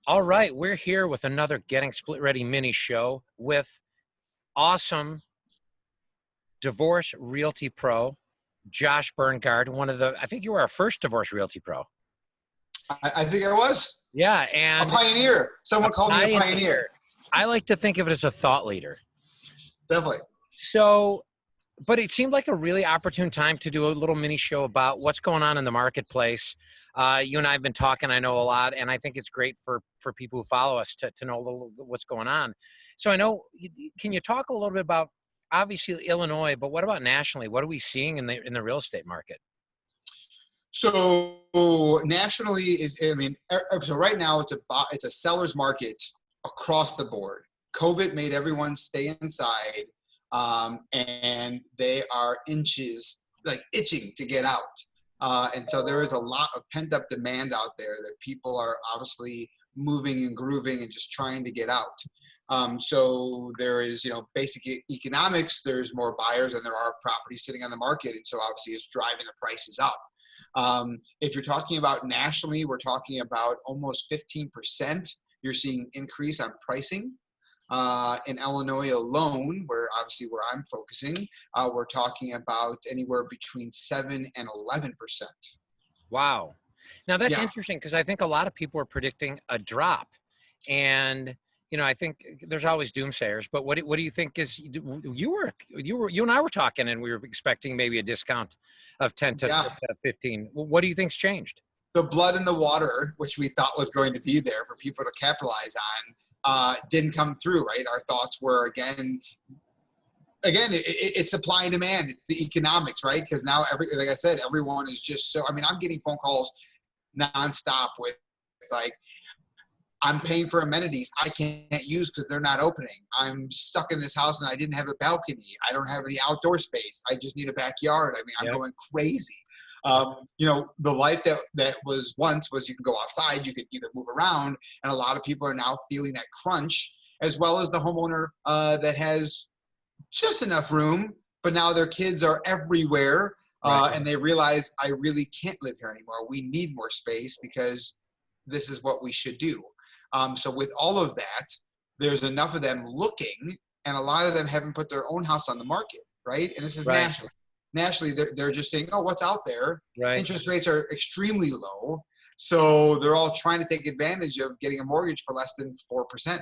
All right, we're here with another Getting Split Ready mini show with awesome divorce Realty Pro, Josh Berngard, I think you were our first divorce Realty Pro. I think I was. Yeah, A and pioneer. Someone called me a pioneer. I like to think of it as a thought leader. Definitely. So, but it seemed like a really opportune time to do a little mini show about what's going on in the marketplace. You and I have been talking, I know, a lot, and I think it's great for people who follow us to know a little what's going on. So I know, can you talk a little bit about, obviously, Illinois, but what about nationally? What are we seeing in the real estate market? So nationally so right now it's a seller's market across the board. COVID made everyone stay inside, and they are itching to get out. And so there is a lot of pent up demand out there that people are obviously moving and grooving and just trying to get out. So there is, basic economics, there's more buyers than there are properties sitting on the market. And so obviously it's driving the prices up. If you're talking about nationally, we're talking about almost 15%. You're seeing increase on pricing. In Illinois alone, where I'm focusing, we're talking about anywhere between 7 and 11%. Wow. Now that's Yeah. interesting because I think a lot of people are predicting a drop, and I think there's always doomsayers. But what do you think is you and I were talking, and we were expecting maybe a discount of 10 to 15. What do you think's changed? The blood in the water, which we thought was going to be there for people to capitalize on, didn't come through. Right. Our thoughts were again, it's supply and demand. It's the economics, right? Because now like I said, everyone is just so. I mean, I'm getting phone calls nonstop with like, I'm paying for amenities I can't use because they're not opening. I'm stuck in this house and I didn't have a balcony. I don't have any outdoor space. I just need a backyard. I mean, I'm going crazy. The life that was once was you can go outside, you could either move around, and a lot of people are now feeling that crunch, as well as the homeowner that has just enough room, but now their kids are everywhere, and they realize I really can't live here anymore. We need more space because this is what we should do. So with all of that, there's enough of them looking, and a lot of them haven't put their own house on the market, right? And this is national. Nationally, they're just saying, oh, what's out there? Right. Interest rates are extremely low, so they're all trying to take advantage of getting a mortgage for less than 4%.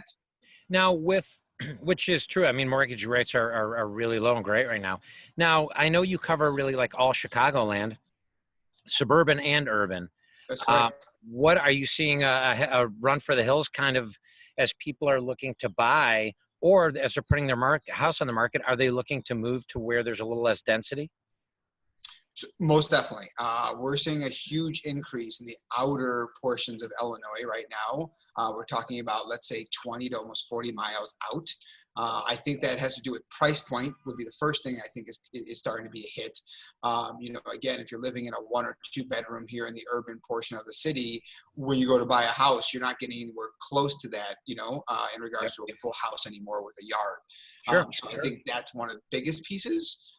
Now, which is true. I mean, mortgage rates are really low and great right now. Now, I know you cover really like all Chicagoland, suburban and urban. That's correct. What are you seeing a run for the hills kind of as people are looking to buy, or as they're putting their house on the market, are they looking to move to where there's a little less density? Most definitely. We're seeing a huge increase in the outer portions of Illinois right now. We're talking about, let's say, 20 to almost 40 miles out. I think that has to do with price point would be the first thing I think is starting to be a hit. Again, if you're living in a 1 or 2 bedroom here in the urban portion of the city, when you go to buy a house, you're not getting anywhere close to that, in regards to a full house anymore with a yard. So I think that's one of the biggest pieces.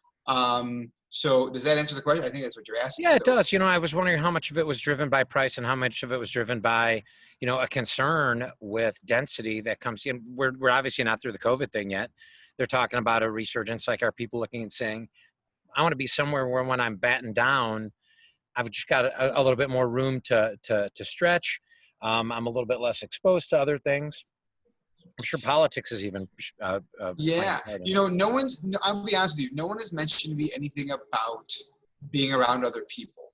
So does that answer the question? I think that's what you're asking. Yeah, it does. I was wondering how much of it was driven by price and how much of it was driven by, a concern with density that comes in. We're obviously not through the COVID thing yet. They're talking about a resurgence. Like, are people looking and saying, I want to be somewhere where when I'm battened down, I've just got a little bit more room to stretch. I'm a little bit less exposed to other things. I'm sure politics is even. I'll be honest with you. No one has mentioned to me anything about being around other people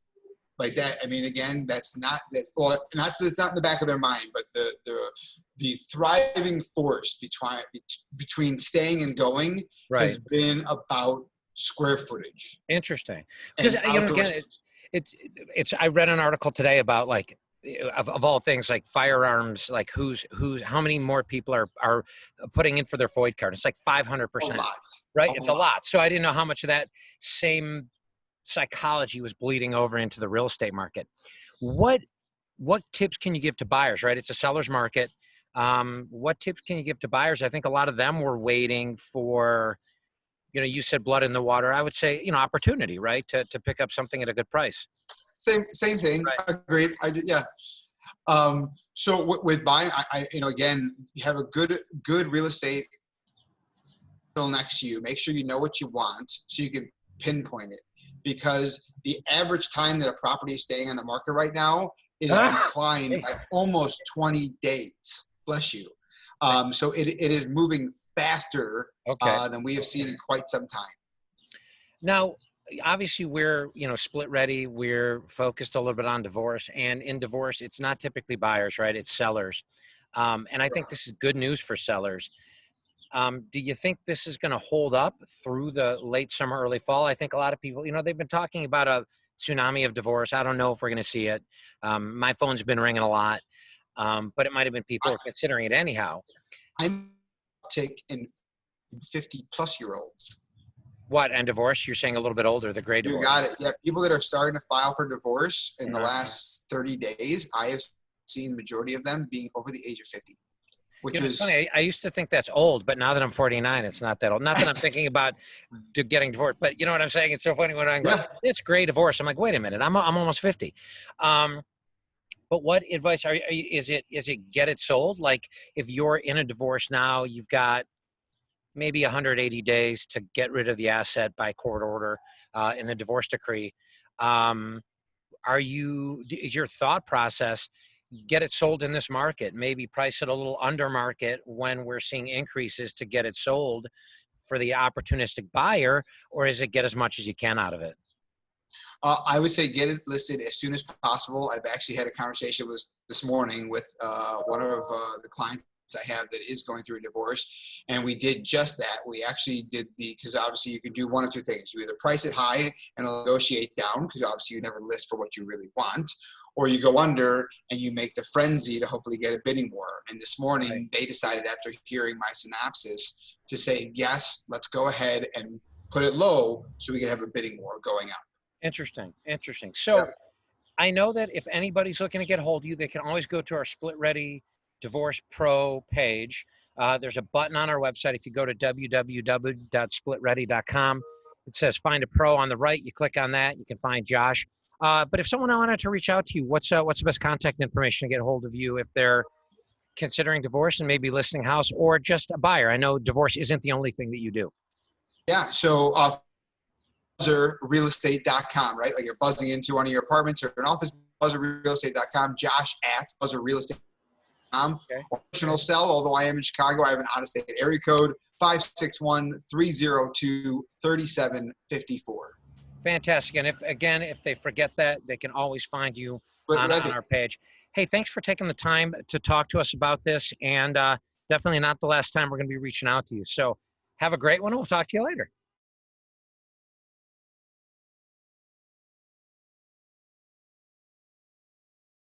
like that. I mean, again, that's not that. Well, not that it's not in the back of their mind, but the thriving force between staying and going has been about square footage. Interesting, because again, it's. I read an article today about like. Of all things, like firearms, like how many more people are putting in for their FOID card? It's like 500%, right? It's a lot. So I didn't know how much of that same psychology was bleeding over into the real estate market. What tips can you give to buyers, right? It's a seller's market. What tips can you give to buyers? I think a lot of them were waiting for, you said blood in the water. I would say, opportunity, right? To pick up something at a good price. Same thing. Right. Agreed. So with buying, again, you have a good real estate next to you. Make sure you know what you want so you can pinpoint it, because the average time that a property is staying on the market right now is declined by almost 20 days. Bless you. So it is moving faster than we have seen in quite some time. Now, obviously we're, split ready. We're focused a little bit on divorce, and in divorce, it's not typically buyers, right? It's sellers. And I think this is good news for sellers. Do you think this is going to hold up through the late summer, early fall? I think a lot of people, they've been talking about a tsunami of divorce. I don't know if we're going to see it. My phone's been ringing a lot, but it might have been people considering it anyhow. I'm in 50-plus-year-olds. What, and divorce? You're saying a little bit older, the gray divorce. You got it. Yeah, people that are starting to file for divorce in the last 30 days, I have seen the majority of them being over the age of 50. Which is funny. I used to think that's old, but now that I'm 49, it's not that old. Not that I'm thinking about getting divorced, but you know what I'm saying? It's so funny when I'm like, it's gray divorce. I'm like, wait a minute, I'm almost 50. But what advice is it get it sold? Like if you're in a divorce now, you've got maybe 180 days to get rid of the asset by court order in the divorce decree. Is your thought process get it sold in this market, maybe price it a little under market when we're seeing increases to get it sold for the opportunistic buyer, or is it get as much as you can out of it? I would say get it listed as soon as possible. I've actually had a conversation this morning with one of the clients I have that is going through a divorce, and we did just that. We actually did because obviously you can do one of two things. You either price it high and negotiate down, because obviously you never list for what you really want, or you go under and you make the frenzy to hopefully get a bidding war. And this morning they decided, after hearing my synopsis, to say, yes, let's go ahead and put it low so we can have a bidding war going up. Interesting. So I know that if anybody's looking to get a hold of you, they can always go to our Split Ready Divorce Pro page. There's a button on our website. If you go to www.splitready.com, it says find a pro on the right. You click on that, you can find Josh. But if someone wanted to reach out to you, what's the best contact information to get a hold of you if they're considering divorce and maybe listing a house, or just a buyer? I know divorce isn't the only thing that you do. Yeah. So buzzerrealestate.com, right? Like you're buzzing into one of your apartments or an office, buzzerrealestate.com, Josh at buzzerrealestate.com. Personal cell, although I am in Chicago, I have an out-of-state area code, 561-302-3754. Fantastic. And if they forget that, they can always find you on our page. Hey, thanks for taking the time to talk to us about this, and definitely not the last time we're going to be reaching out to you. So have a great one. We'll talk to you later.